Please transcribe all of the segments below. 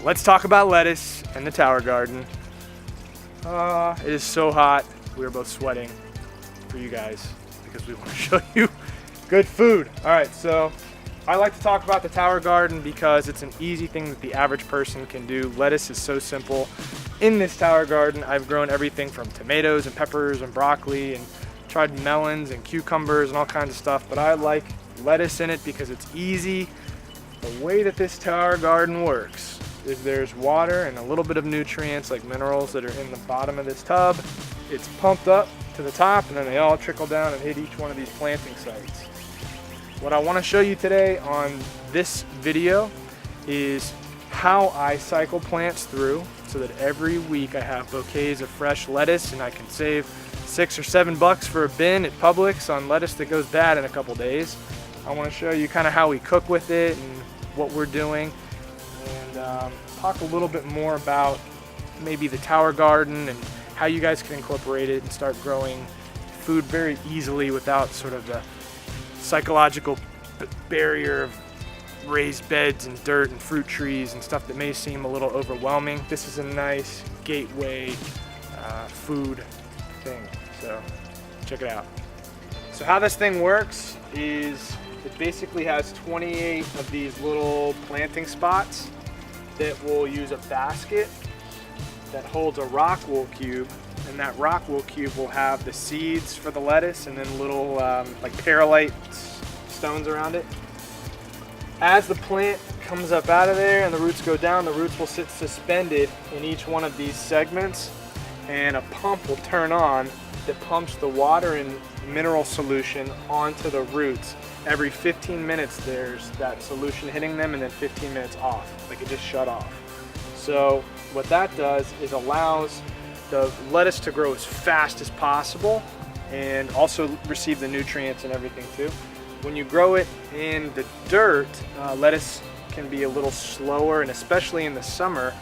let's talk about lettuce and the tower garden. It is so hot. We are both sweating for you guys because we want to show you good food. All right, so I like to talk about the tower garden because it's an easy thing that the average person can do. Lettuce is so simple. In this tower garden, I've grown everything from tomatoes and peppers and broccoli and tried melons and cucumbers and all kinds of stuff, but I like lettuce in it because it's easy. The way that this tower garden works is there's water and a little bit of nutrients like minerals that are in the bottom of this tub. It's pumped up to the top and then they all trickle down and hit each one of these planting sites. What I want to show you today on this video is how I cycle plants through so that every week I have bouquets of fresh lettuce and I can save $6 or $7 for a bin at Publix on lettuce that goes bad in a couple days. I want to show you kind of how we cook with it and what we're doing, and talk a little bit more about maybe the tower garden and how you guys can incorporate it and start growing food very easily without sort of the psychological barrier of raised beds and dirt and fruit trees and stuff that may seem a little overwhelming. This is a nice gateway food thing, so check it out. So how this thing works is it basically has 28 of these little planting spots that will use a basket that holds a rock wool cube, and that rock wool cube will have the seeds for the lettuce and then little like perlite stones around it. As the plant comes up out of there and the roots go down, the roots will sit suspended in each one of these segments, and a pump will turn on that pumps the water and mineral solution onto the roots. Every 15 minutes there's that solution hitting them and then 15 minutes off, like it just shut off. So what that does is allows the lettuce to grow as fast as possible and also receive the nutrients and everything too. When you grow it in the dirt, lettuce can be a little slower, and especially in the summer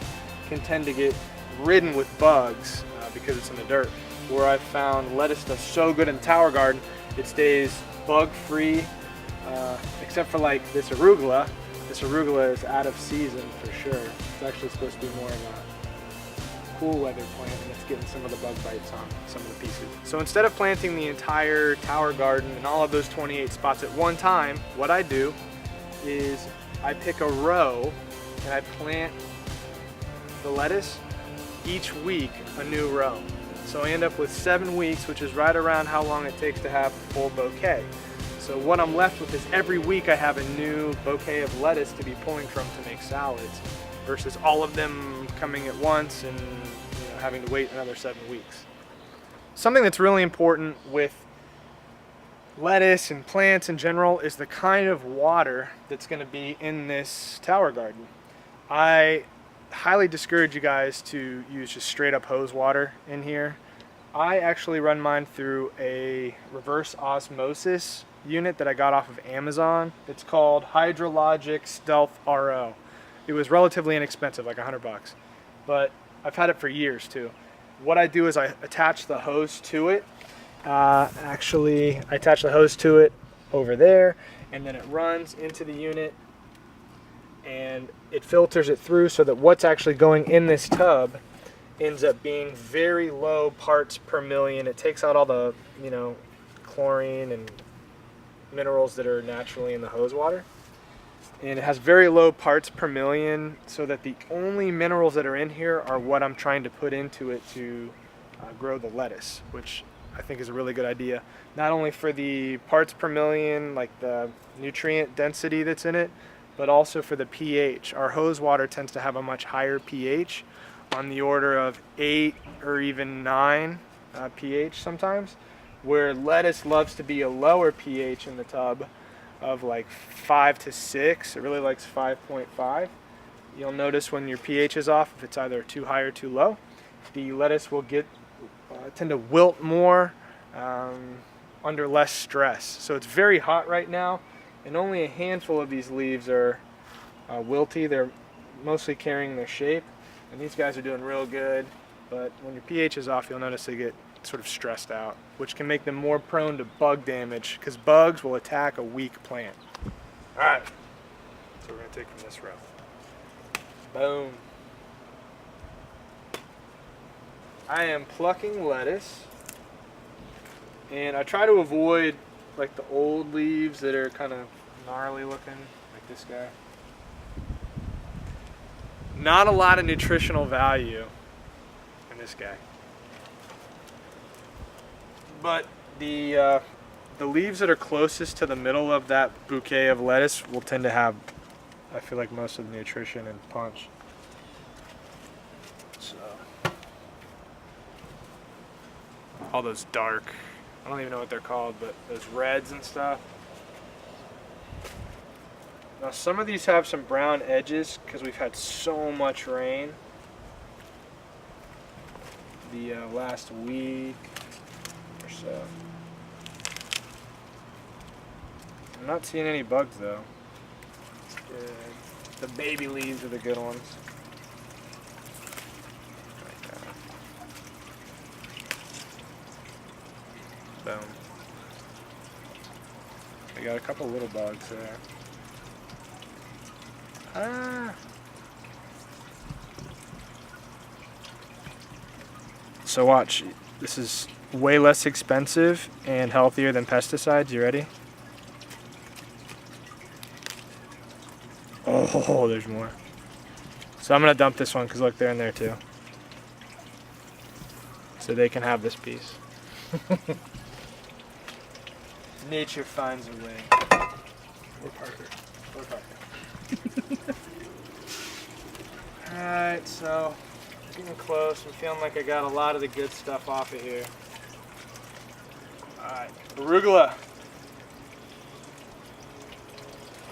can tend to get ridden with bugs because it's in the dirt. Where I've found lettuce does so good in the tower garden, it stays bug free, except for like this arugula. This arugula is out of season for sure. It's actually supposed to be more of a cool weather plant, and it's getting some of the bug bites on some of the pieces. So instead of planting the entire tower garden and all of those 28 spots at one time, what I do is I pick a row and I plant the lettuce each week, a new row. So I end up with 7 weeks, which is right around how long it takes to have a full bouquet. So what I'm left with is every week I have a new bouquet of lettuce to be pulling from to make salads, versus all of them coming at once and having to wait another 7 weeks. Something that's really important with lettuce and plants in general is the kind of water that's going to be in this tower garden. I highly discourage you guys to use just straight up hose water in here. I actually run mine through a reverse osmosis unit that I got off of Amazon. It's called Hydrologic Stealth RO. It was relatively inexpensive, like $100, but I've had it for years too. What I do is I attach the hose to it. Actually, I attach the hose to it over there, and then it runs into the unit and it filters it through so that what's actually going in this tub ends up being very low parts per million. It takes out all the, chlorine and minerals that are naturally in the hose water. And it has very low parts per million, so that the only minerals that are in here are what I'm trying to put into it to grow the lettuce, which I think is a really good idea. Not only for the parts per million, like the nutrient density that's in it, but also for the pH. Our hose water tends to have a much higher pH, on the order of 8 or even 9 pH sometimes, where lettuce loves to be a lower pH in the tub of like 5 to 6. It really likes 5.5. You'll notice when your pH is off, if it's either too high or too low, the lettuce will tend to wilt more under less stress. So it's very hot right now, and only a handful of these leaves are wilty. They're mostly carrying their shape, and these guys are doing real good. But when your pH is off, you'll notice they get sort of stressed out, which can make them more prone to bug damage, because bugs will attack a weak plant. All right, so we're going to take from this row. Boom. I am plucking lettuce, and I try to avoid like the old leaves that are kind of gnarly looking, like this guy. Not a lot of nutritional value in this guy, but the leaves that are closest to the middle of that bouquet of lettuce will tend to have, I feel like, most of the nutrition and punch. So all those dark, I don't even know what they're called, but those reds and stuff. Now some of these have some brown edges because we've had so much rain the last week or so. I'm not seeing any bugs though. It's good. The baby leaves are the good ones. Boom. We got a couple little bugs there. So watch, this is way less expensive and healthier than pesticides. You ready? Oh, there's more. So I'm gonna dump this one because look, they're in there too. So they can have this piece. Nature finds a way. Or Parker. Or Parker. Alright, so getting close. I'm feeling like I got a lot of the good stuff off of here. Alright, arugula.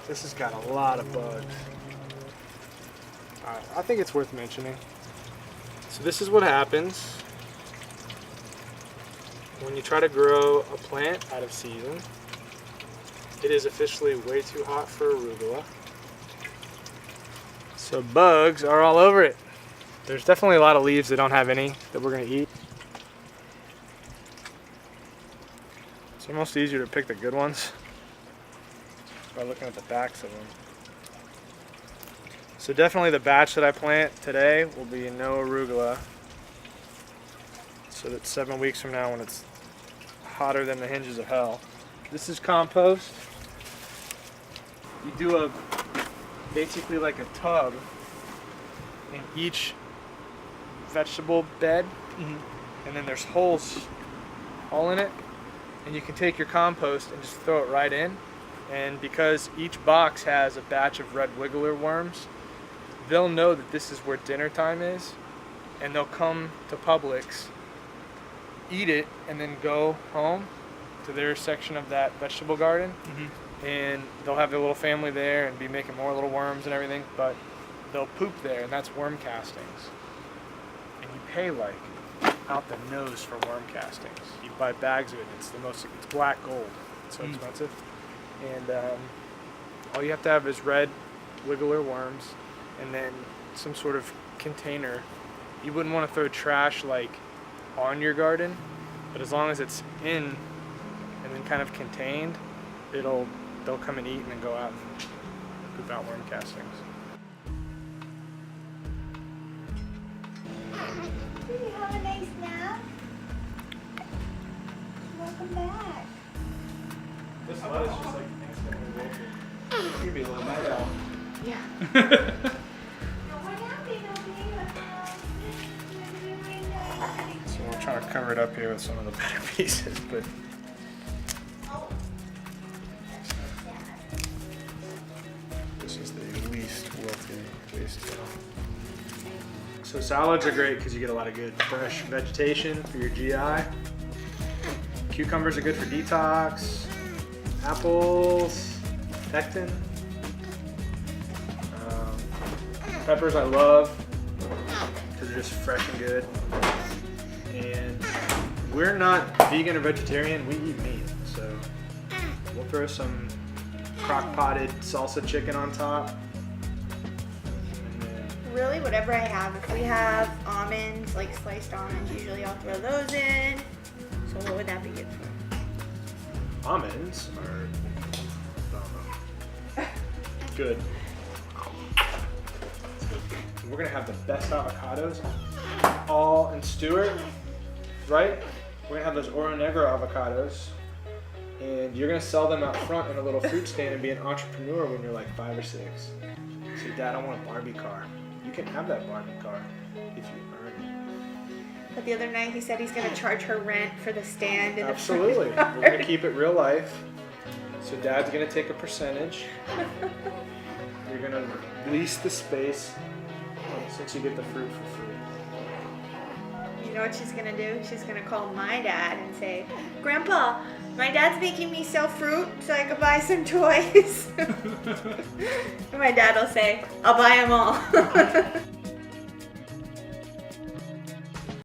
This has got a lot of bugs. Alright, I think it's worth mentioning. So this is what happens when you try to grow a plant out of season. It is officially way too hot for arugula. So bugs are all over it. There's definitely a lot of leaves that don't have any that we're gonna eat. It's almost easier to pick the good ones by looking at the backs of them. So definitely the batch that I plant today will be no arugula. So that 7 weeks from now when it's hotter than the hinges of hell. This is compost. You do basically like a tub in each vegetable bed, and then there's holes all in it, and you can take your compost and just throw it right in. And because each box has a batch of red wiggler worms, they'll know that this is where dinner time is, and they'll come to Publix, eat it, and then go home to their section of that vegetable garden, and they'll have their little family there and be making more little worms and everything, but they'll poop there, and that's worm castings. And you pay like out the nose for worm castings. You buy bags of it, it's black gold. It's so expensive. And all you have to have is red wiggler worms, and then some sort of container. You wouldn't want to throw trash like on your garden, but as long as it's in and then kind of contained, they'll come and eat and then go out and poop out worm castings. Did you have a nice nap? Welcome back. This lettuce just like instantly wilted. You'd be a little night owl. Yeah. Now what happened, So we're trying to cover it up here with some of the better pieces, but Oh. this is the least wilty, least. So salads are great because you get a lot of good fresh vegetation for your GI. Cucumbers are good for detox. Apples, pectin. Peppers I love because they're just fresh and good. And we're not vegan or vegetarian, we eat meat. So we'll throw some crock-potted salsa chicken on top. And then Really, whatever I have. If we have almonds, like sliced almonds, usually I'll throw those in. So what would that be good for? almonds are, I don't know, good. It's good. We're gonna have the best avocados all in Stuart, right? We're gonna have those Oro Negro avocados, and you're gonna sell them out front in a little fruit stand and be an entrepreneur when you're like 5 or 6. Say, Dad, I want a Barbie car. You can have that Barbie car if you earn it. But the other night he said he's gonna charge her rent for the stand. In Absolutely. The We're gonna keep it real life. So Dad's gonna take a percentage. You're gonna lease the space since you get the fruit for free. You know what she's gonna do? She's gonna call my dad and say, Grandpa, my dad's making me sell fruit so I could buy some toys. And my dad will say, I'll buy them all.